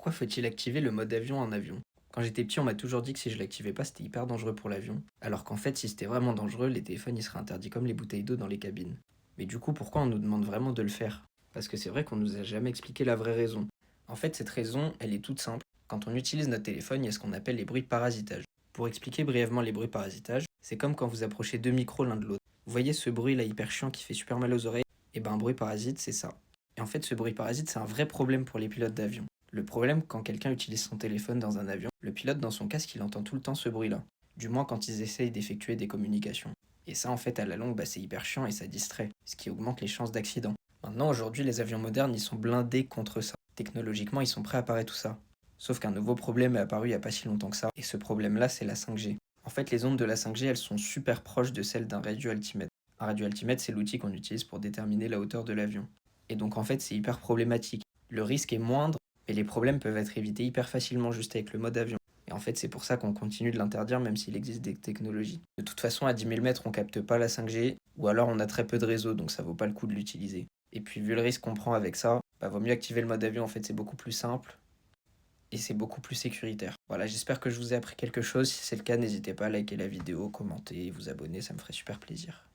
Pourquoi faut-il activer le mode avion en avion? Quand j'étais petit, on m'a toujours dit que si je l'activais pas, c'était hyper dangereux pour l'avion. Alors qu'en fait, si c'était vraiment dangereux, les téléphones ils seraient interdits comme les bouteilles d'eau dans les cabines. Mais du coup, pourquoi on nous demande vraiment de le faire? Parce que c'est vrai qu'on nous a jamais expliqué la vraie raison. En fait, cette raison, elle est toute simple. Quand on utilise notre téléphone, il y a ce qu'on appelle les bruits de parasitage. Pour expliquer brièvement les bruits de parasitage, c'est comme quand vous approchez deux micros l'un de l'autre. Vous voyez ce bruit là hyper chiant qui fait super mal aux oreilles? Et ben un bruit parasite, c'est ça. Et en fait, ce bruit parasite, c'est un vrai problème pour les pilotes d'avion. Le problème, quand quelqu'un utilise son téléphone dans un avion, le pilote dans son casque, il entend tout le temps ce bruit-là. Du moins quand ils essayent d'effectuer des communications. Et ça, en fait, à la longue, c'est hyper chiant et ça distrait, ce qui augmente les chances d'accident. Maintenant, aujourd'hui, les avions modernes, ils sont blindés contre ça. Technologiquement, ils sont prêts à parer tout ça. Sauf qu'un nouveau problème est apparu il n'y a pas si longtemps que ça, et ce problème-là, c'est la 5G. En fait, les ondes de la 5G, elles sont super proches de celles d'un radioaltimètre. Un radioaltimètre, c'est l'outil qu'on utilise pour déterminer la hauteur de l'avion. Et donc, en fait, c'est hyper problématique. Le risque est moindre, mais les problèmes peuvent être évités hyper facilement juste avec le mode avion. Et en fait, c'est pour ça qu'on continue de l'interdire même s'il existe des technologies. De toute façon, à 10 000 mètres, on capte pas la 5G, ou alors on a très peu de réseau, donc ça vaut pas le coup de l'utiliser. Et puis, vu le risque qu'on prend avec ça, vaut mieux activer le mode avion, en fait, c'est beaucoup plus simple et c'est beaucoup plus sécuritaire. Voilà, j'espère que je vous ai appris quelque chose. Si c'est le cas, n'hésitez pas à liker la vidéo, commenter, vous abonner, ça me ferait super plaisir.